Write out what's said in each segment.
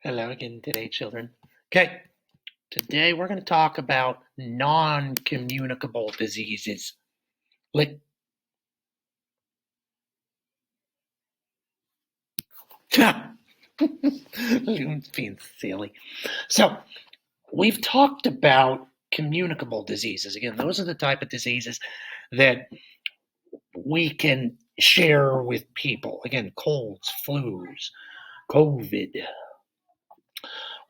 Hello again today, children. Okay, today we're going to talk about non-communicable diseases. Like, being silly. So, we've talked about communicable diseases. Again, those are the type of diseases that we can share with people. Again, colds, flus, COVID.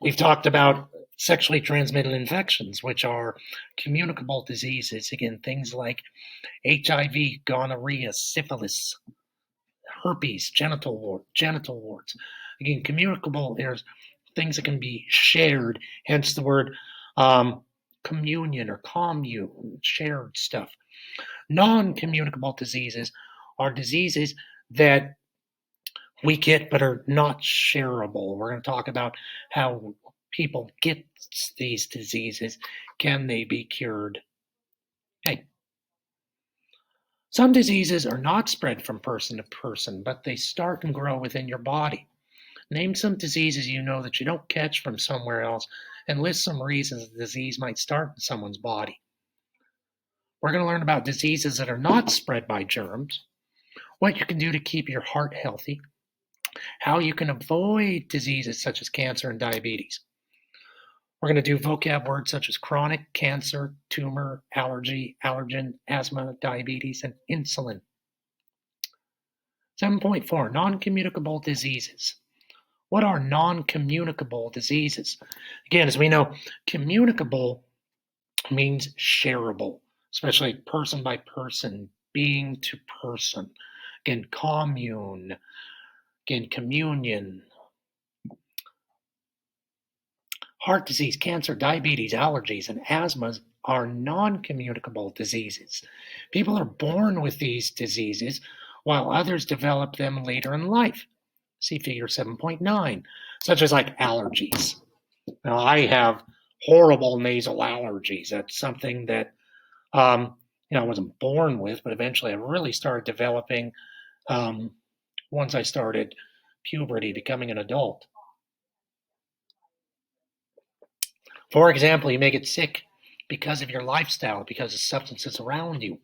We've talked about sexually transmitted infections, which are communicable diseases. Again, things like HIV, gonorrhea, syphilis, herpes, genital warts. Again, communicable, there's things that can be shared, hence the word communion or commune, shared stuff. Non-communicable diseases are diseases that we get but are not shareable. We're going to talk about how people get these diseases. Can they be cured? Hey, some diseases are not spread from person to person, but they start and grow within your body. Name some diseases you know that you don't catch from somewhere else and list some reasons the disease might start in someone's body. We're going to learn about diseases that are not spread by germs, what you can do to keep your heart healthy, how you can avoid diseases such as cancer and diabetes. We're going to do vocab words such as chronic, cancer, tumor, allergy, allergen, asthma, diabetes, and insulin. 7.4, non-communicable diseases. What are non-communicable diseases? Again, as we know, communicable means shareable, especially person by person, being to person. Again, commune. Again, communion. Heart disease, cancer, diabetes, allergies, and asthmas are non-communicable diseases. People are born with these diseases while others develop them later in life. See figure 7.9, such as like allergies. Now, I have horrible nasal allergies. That's something that I wasn't born with, but eventually I really started developing once I started puberty, becoming an adult. For example, you may get sick because of your lifestyle, because of substances around you.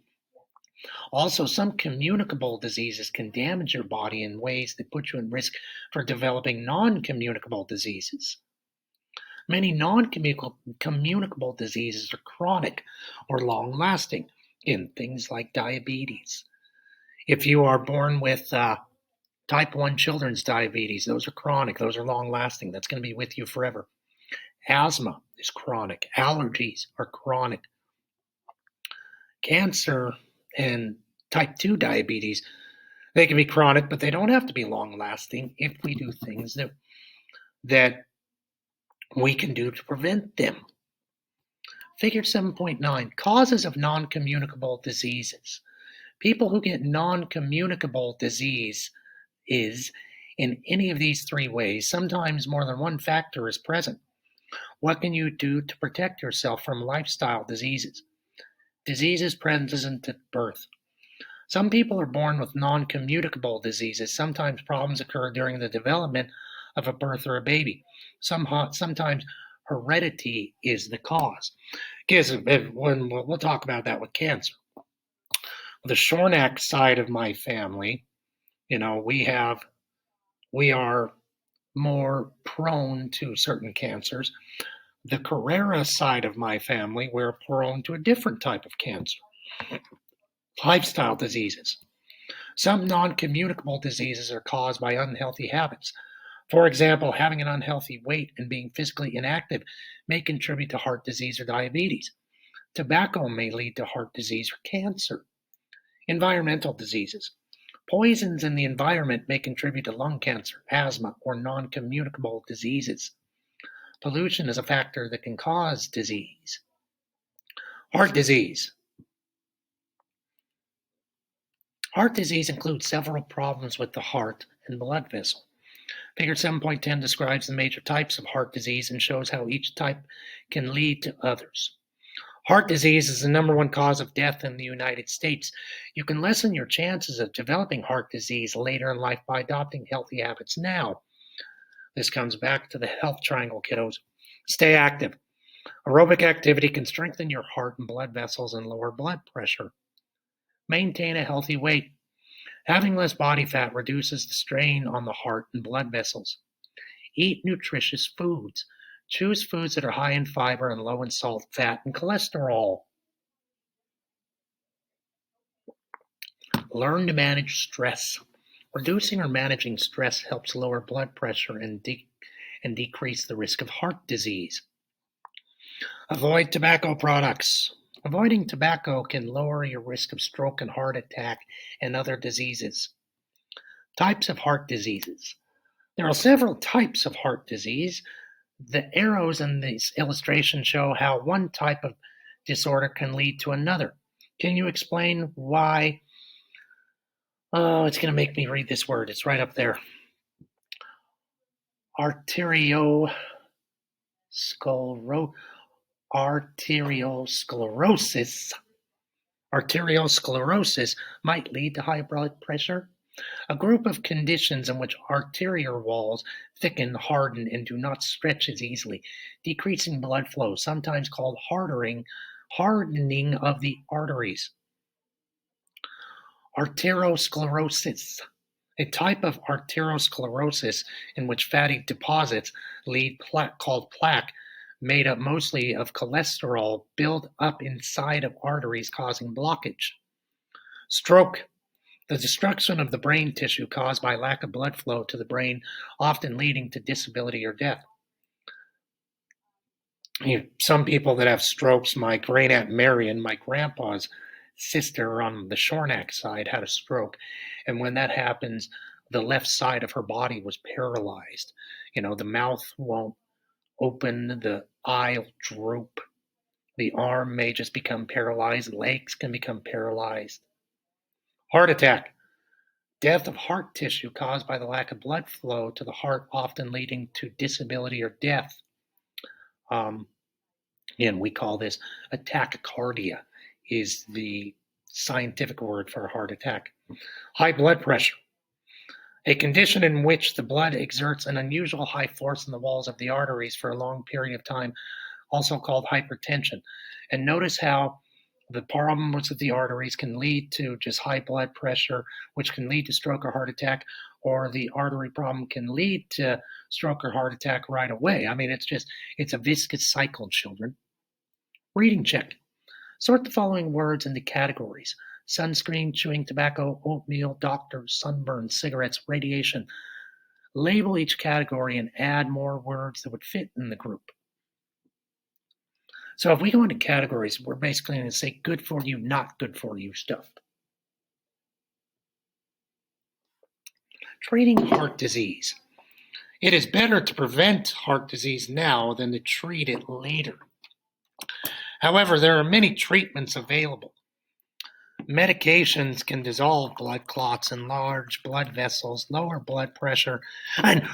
Also, some communicable diseases can damage your body in ways that put you at risk for developing non-communicable diseases. Many non-communicable diseases are chronic or long-lasting in things like diabetes. If you are born with type 1 children's diabetes, those are chronic, those are long-lasting. That's going to be with you forever. Asthma is chronic. Allergies are chronic. Cancer and type 2 diabetes, they can be chronic, but they don't have to be long-lasting if we do things that we can do to prevent them. Figure 7.9, causes of non-communicable diseases. People who get non-communicable disease is in any of these three ways. Sometimes more than one factor is present. What can you do to protect yourself from lifestyle diseases? Diseases present at birth. Some people are born with non-communicable diseases. Sometimes problems occur during the development of a birth or a baby. Sometimes heredity is the cause. Because when we'll talk about that with cancer. The Shornack side of my family, we are more prone to certain cancers. The Carrera side of my family, we're prone to a different type of cancer. Lifestyle diseases. Some non-communicable diseases are caused by unhealthy habits. For example, having an unhealthy weight and being physically inactive may contribute to heart disease or diabetes. Tobacco may lead to heart disease or cancer. Environmental diseases. Poisons in the environment may contribute to lung cancer, asthma, or non-communicable diseases. Pollution is a factor that can cause disease. Heart disease. Heart disease includes several problems with the heart and blood vessel. Figure 7.10 describes the major types of heart disease and shows how each type can lead to others. Heart disease is the number one cause of death in the United States. You can lessen your chances of developing heart disease later in life by adopting healthy habits now. This comes back to the health triangle, kiddos. Stay active. Aerobic activity can strengthen your heart and blood vessels and lower blood pressure. Maintain a healthy weight. Having less body fat reduces the strain on the heart and blood vessels. Eat nutritious foods. Choose foods that are high in fiber and low in salt, fat, and cholesterol. Learn to manage stress. Reducing or managing stress helps lower blood pressure and decrease the risk of heart disease. Avoid tobacco products. Avoiding tobacco can lower your risk of stroke and heart attack and other diseases. Types of heart diseases. There are several types of heart disease. The arrows in this illustration show how one type of disorder can lead to another. Can you explain why? Oh, it's going to make me read this word. It's right up there. Arteriosclerosis. Arteriosclerosis might lead to high blood pressure. A group of conditions in which arterial walls thicken, harden, and do not stretch as easily, decreasing blood flow, sometimes called hardening of the arteries. Arteriosclerosis. A type of arteriosclerosis in which fatty deposits lead called plaque, made up mostly of cholesterol, build up inside of arteries, causing blockage. Stroke. The destruction of the brain tissue caused by lack of blood flow to the brain, often leading to disability or death. Some people that have strokes, my great Aunt Marion, my grandpa's sister on the Shornack side, had a stroke. And when that happens, the left side of her body was paralyzed. The mouth won't open, the eye will droop, the arm may just become paralyzed, legs can become paralyzed. Heart attack. Death of heart tissue caused by the lack of blood flow to the heart, often leading to disability or death. Again, we call this a tachycardia, is the scientific word for a heart attack. High blood pressure. A condition in which the blood exerts an unusual high force in the walls of the arteries for a long period of time, also called hypertension. And notice how the problems with the arteries can lead to just high blood pressure, which can lead to stroke or heart attack, or the artery problem can lead to stroke or heart attack right away. I mean, it's a viscous cycle, children. Reading check. Sort the following words into categories: sunscreen, chewing tobacco, oatmeal, doctors, sunburn, cigarettes, radiation. Label each category and add more words that would fit in the group. So if we go into categories, we're basically going to say good for you, not good for you stuff. Treating heart disease. It is better to prevent heart disease now than to treat it later. However, there are many treatments available. Medications can dissolve blood clots, enlarge blood vessels, lower blood pressure, and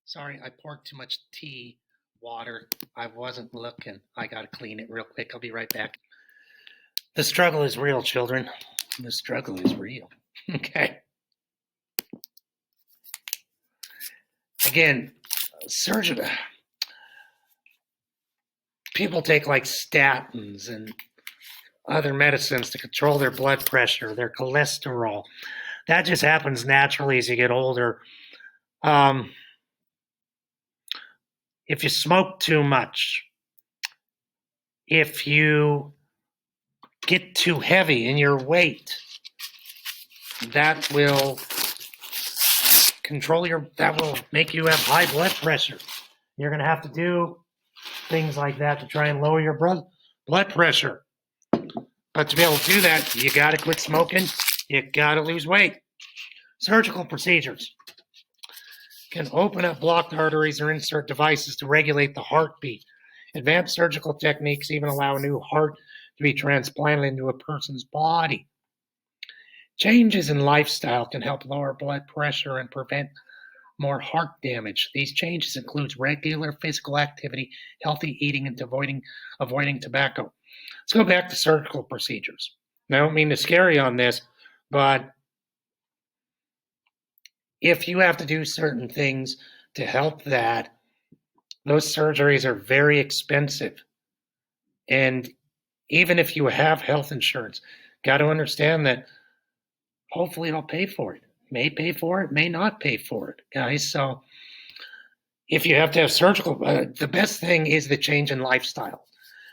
sorry, I poured too much water. I wasn't looking. I gotta clean it real quick. I'll be right back. The struggle is real, children. The struggle is real. Okay. Again, surgery. People take like statins and other medicines to control their blood pressure, their cholesterol. That just happens naturally as you get older. If you smoke too much, if you get too heavy in your weight, that will make you have high blood pressure. You're going to have to do things like that to try and lower your blood pressure. But to be able to do that, you got to quit smoking. You got to lose weight. Surgical procedures can open up blocked arteries or insert devices to regulate the heartbeat. Advanced surgical techniques even allow a new heart to be transplanted into a person's body. Changes in lifestyle can help lower blood pressure and prevent more heart damage. These changes include regular physical activity, healthy eating, and avoiding tobacco. Let's go back to surgical procedures. I don't mean to scare you on this, but if you have to do certain things to help that, those surgeries are very expensive. And even if you have health insurance, got to understand that hopefully it'll pay for it. May pay for it, may not pay for it, guys. So if you have to have surgical, the best thing is the change in lifestyle.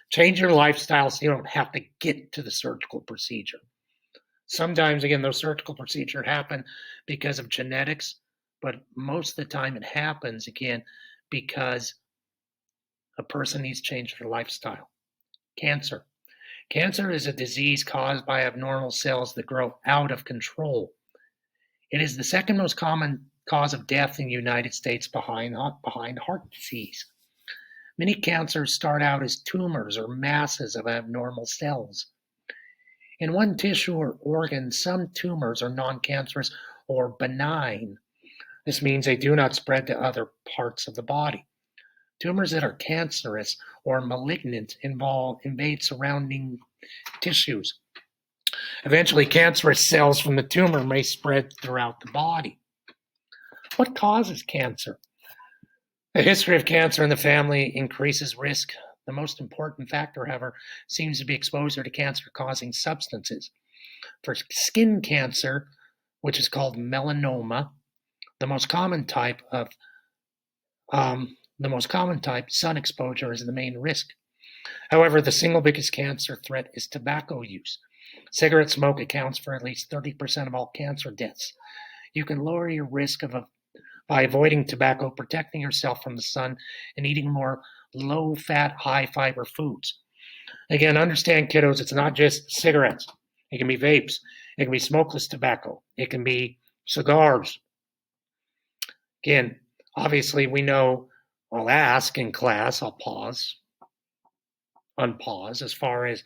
Change your lifestyle so you don't have to get to the surgical procedure. Sometimes, again, those surgical procedures happen because of genetics, but most of the time it happens, again, because a person needs to change their lifestyle. Cancer. Cancer is a disease caused by abnormal cells that grow out of control. It is the second most common cause of death in the United States behind heart disease. Many cancers start out as tumors or masses of abnormal cells. In one tissue or organ, some tumors are non-cancerous or benign. This means they do not spread to other parts of the body. Tumors that are cancerous or malignant invade surrounding tissues. Eventually, cancerous cells from the tumor may spread throughout the body. What causes cancer? A history of cancer in the family increases risk. The most important factor, however, seems to be exposure to cancer-causing substances. For skin cancer, which is called melanoma, the most common type, sun exposure is the main risk. However, the single biggest cancer threat is tobacco use. Cigarette smoke accounts for at least 30% of all cancer deaths. You can lower your risk by avoiding tobacco, protecting yourself from the sun, and eating more low-fat, high-fiber foods. Again, understand, kiddos, it's not just cigarettes. It can be vapes. It can be smokeless tobacco. It can be cigars. Again, obviously, we know, I'll ask in class, I'll unpause, as far as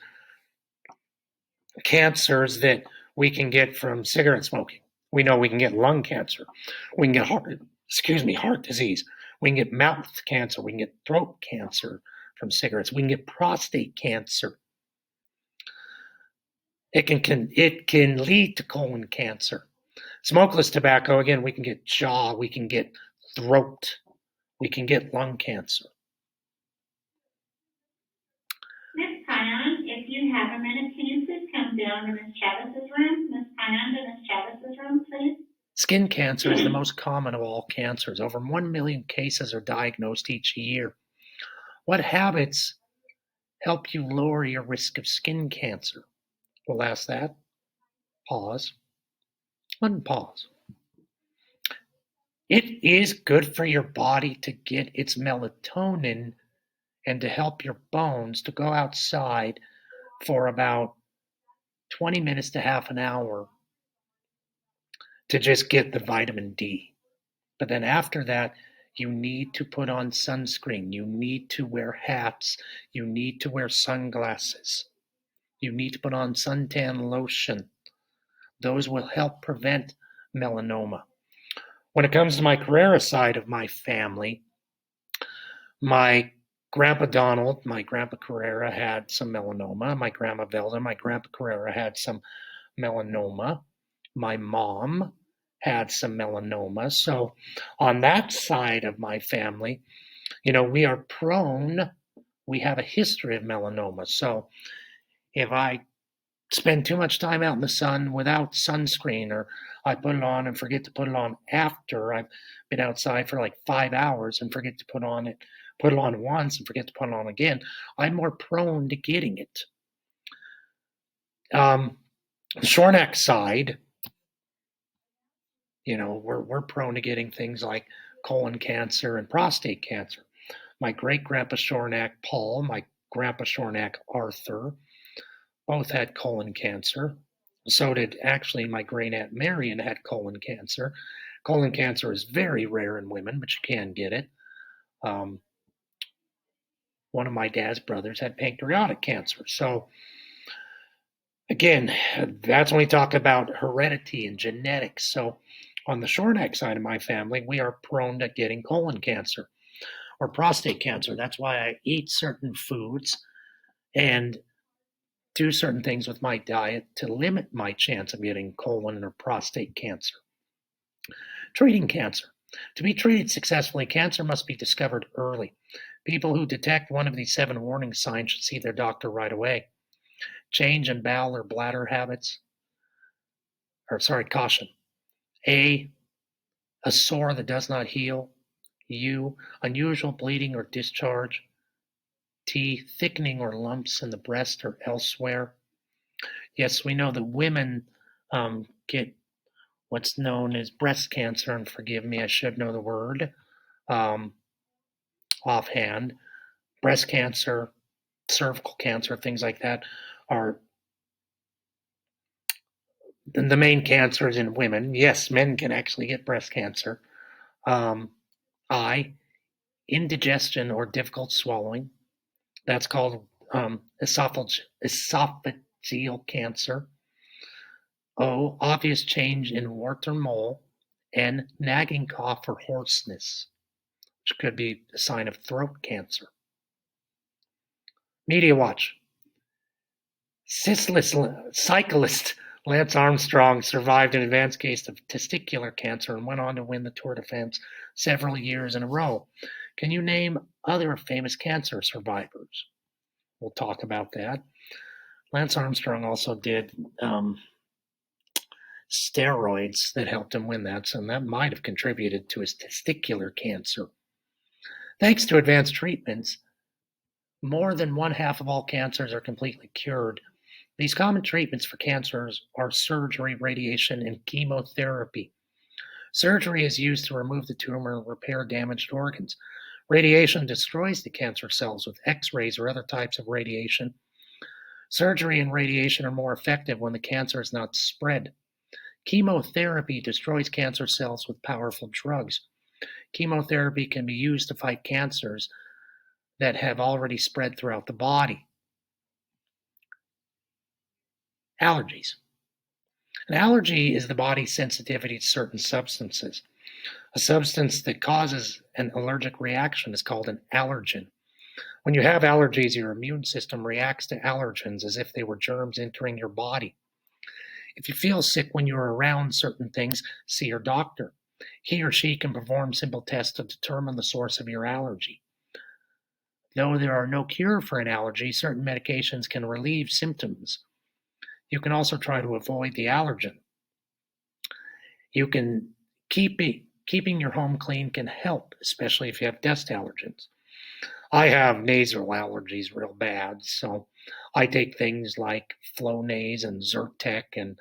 cancers that we can get from cigarette smoking. We know we can get lung cancer. We can get heart disease. We can get mouth cancer. We can get throat cancer from cigarettes. We can get prostate cancer. It can lead to colon cancer. Smokeless tobacco, again, we can get jaw, we can get throat, we can get lung cancer. Ms. Pion, if you have a minute, can you please come down to Ms. Chavis's room? Ms. Pion, to Ms. Chavis's room, please. Skin cancer is the most common of all cancers. Over 1 million cases are diagnosed each year. What habits help you lower your risk of skin cancer? We'll ask that. Pause. Unpause. It is good for your body to get its melatonin and to help your bones to go outside for about 20 minutes to half an hour to just get the vitamin D. But then after that, you need to put on sunscreen. You need to wear hats. You need to wear sunglasses. You need to put on suntan lotion. Those will help prevent melanoma. When it comes to my Carrera side of my family, my Grandpa Donald, my Grandpa Carrera had some melanoma. My Grandma Velda, my Grandpa Carrera had some melanoma. My mom had some melanoma. So on that side of my family, we are prone, we have a history of melanoma. So if I spend too much time out in the sun without sunscreen, or I put it on and forget to put it on after I've been outside for like 5 hours and forget to put it on once and forget to put it on again, I'm more prone to getting it. The Shornack side, we're prone to getting things like colon cancer and prostate cancer. My great-grandpa Shornack Paul, my grandpa Shornack Arthur, both had colon cancer. So did actually my great-aunt Marion had colon cancer. Colon cancer is very rare in women, but you can get it. One of my dad's brothers had pancreatic cancer. So again, that's when we talk about heredity and genetics. So on the Shornack side of my family, we are prone to getting colon cancer or prostate cancer. That's why I eat certain foods and do certain things with my diet to limit my chance of getting colon or prostate cancer. Treating cancer. To be treated successfully, cancer must be discovered early. People who detect one of these 7 warning signs should see their doctor right away. Change in bowel or bladder habits. Caution. A sore that does not heal. U, unusual bleeding or discharge. T, thickening or lumps in the breast or elsewhere. Yes, we know that women get what's known as breast cancer, and forgive me, I should know the word um, offhand. Breast cancer, cervical cancer, things like that are the main cancers in women. Yes, men can actually get breast cancer. I, indigestion or difficult swallowing. That's called esophageal cancer. O, obvious change in wart or mole. N, nagging cough or hoarseness, which could be a sign of throat cancer. Media watch. Cyclist Lance Armstrong survived an advanced case of testicular cancer and went on to win the Tour de France several years in a row. Can you name other famous cancer survivors? We'll talk about that. Lance Armstrong also did steroids that helped him win that, so that might have contributed to his testicular cancer. Thanks to advanced treatments, more than 1/2 of all cancers are completely cured. These common treatments for cancers are surgery, radiation, and chemotherapy. Surgery is used to remove the tumor and repair damaged organs. Radiation destroys the cancer cells with X-rays or other types of radiation. Surgery and radiation are more effective when the cancer is not spread. Chemotherapy destroys cancer cells with powerful drugs. Chemotherapy can be used to fight cancers that have already spread throughout the body. Allergies. An allergy is the body's sensitivity to certain substances. A substance that causes an allergic reaction is called an allergen. When you have allergies, your immune system reacts to allergens as if they were germs entering your body. If you feel sick when you're around certain things, see your doctor. He or she can perform simple tests to determine the source of your allergy. Though there are no cure for an allergy, certain medications can relieve symptoms. You can also try to avoid the allergen. You can keeping your home clean can help, especially if you have dust allergens. I have nasal allergies real bad, so I take things like Flonase and Zyrtec and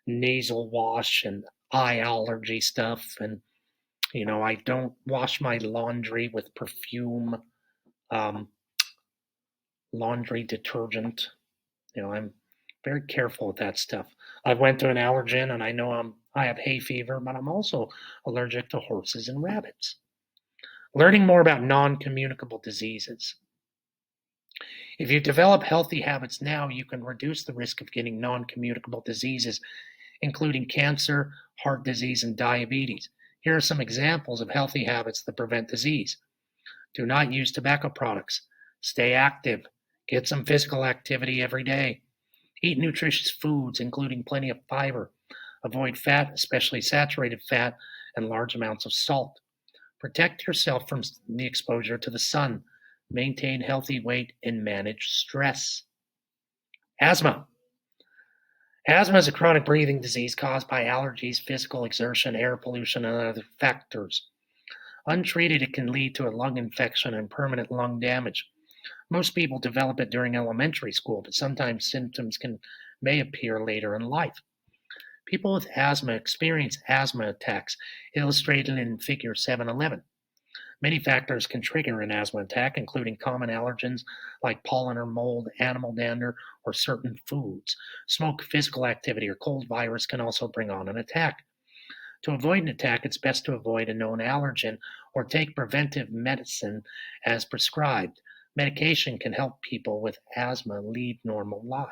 nasal wash and eye allergy stuff, and I don't wash my laundry with perfume, um, laundry detergent. I'm very careful with that stuff. I went to an allergen, and I know I have hay fever, but I'm also allergic to horses and rabbits. Learning more about non-communicable diseases. If you develop healthy habits now, you can reduce the risk of getting non-communicable diseases, including cancer, heart disease, and diabetes. Here are some examples of healthy habits that prevent disease. Do not use tobacco products. Stay active. Get some physical activity every day. Eat nutritious foods, including plenty of fiber. Avoid fat, especially saturated fat, and large amounts of salt. Protect yourself from the exposure to the sun. Maintain healthy weight and manage stress. Asthma. Asthma is a chronic breathing disease caused by allergies, physical exertion, air pollution, and other factors. Untreated, it can lead to a lung infection and permanent lung damage. Most people develop it during elementary school, but sometimes symptoms may appear later in life. People with asthma experience asthma attacks, illustrated in Figure 711. Many factors can trigger an asthma attack, including common allergens like pollen or mold, animal dander, or certain foods. Smoke, physical activity, or cold virus can also bring on an attack. To avoid an attack, it's best to avoid a known allergen or take preventive medicine as prescribed. Medication can help people with asthma lead normal lives.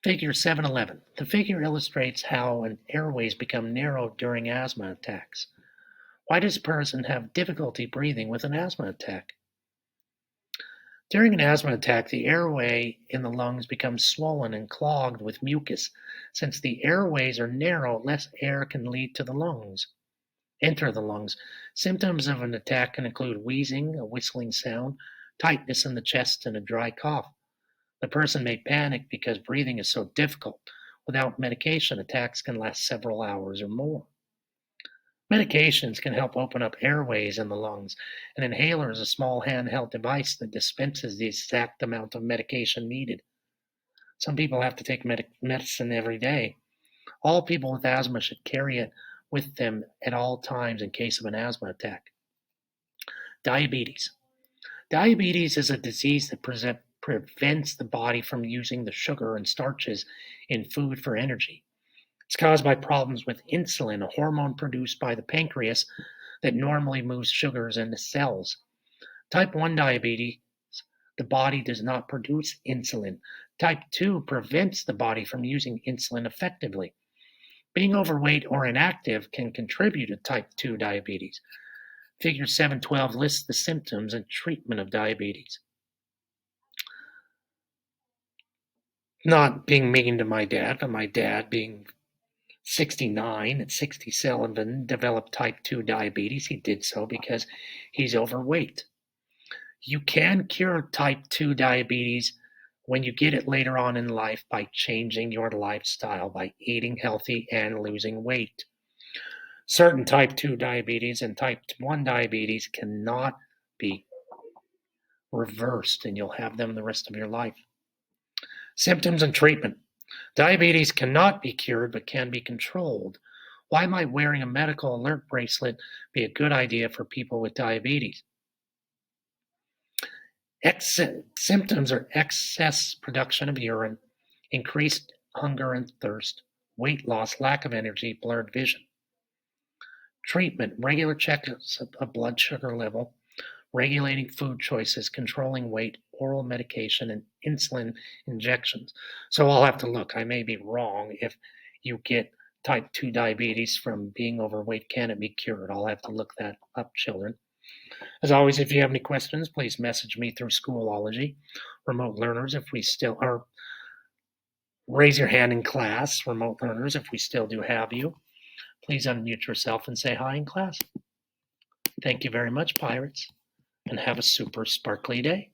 Figure 711. The figure illustrates how an airways become narrow during asthma attacks. Why does a person have difficulty breathing with an asthma attack? During an asthma attack, the airway in the lungs becomes swollen and clogged with mucus. Since the airways are narrow, less air can enter the lungs. Symptoms of an attack can include wheezing, a whistling sound, tightness in the chest, and a dry cough. The person may panic because breathing is so difficult. Without medication, attacks can last several hours or more. Medications can help open up airways in the lungs. An inhaler is a small handheld device that dispenses the exact amount of medication needed. Some people have to take medicine every day. All people with asthma should carry it with them at all times in case of an asthma attack. Diabetes. Diabetes is a disease that prevents the body from using the sugar and starches in food for energy. It's caused by problems with insulin, a hormone produced by the pancreas that normally moves sugars into cells. Type 1 diabetes, the body does not produce insulin. Type 2 prevents the body from using insulin effectively. Being overweight or inactive can contribute to type 2 diabetes. Figure 712 lists the symptoms and treatment of diabetes. Not being mean to my dad, but my dad being 69 at 67 developed type 2 diabetes. He did so because he's overweight. You can cure type 2 diabetes when you get it later on in life by changing your lifestyle, by eating healthy and losing weight. Certain type 2 diabetes and type 1 diabetes cannot be reversed, and you'll have them the rest of your life. Symptoms and treatment. Diabetes cannot be cured but can be controlled. Why might wearing a medical alert bracelet be a good idea for people with diabetes? Symptoms are excess production of urine, increased hunger and thirst, weight loss, lack of energy, blurred vision. Treatment, regular checkups of blood sugar level, regulating food choices, controlling weight, oral medication, and insulin injections. So I'll have to look. I may be wrong. If you get type 2 diabetes from being overweight, can it be cured? I'll have to look that up, children. As always, if you have any questions, please message me through Schoolology. Remote learners, if we still are, raise your hand in class. Remote learners, if we still do have you, please unmute yourself and say hi in class. Thank you very much, Pirates, and have a super sparkly day.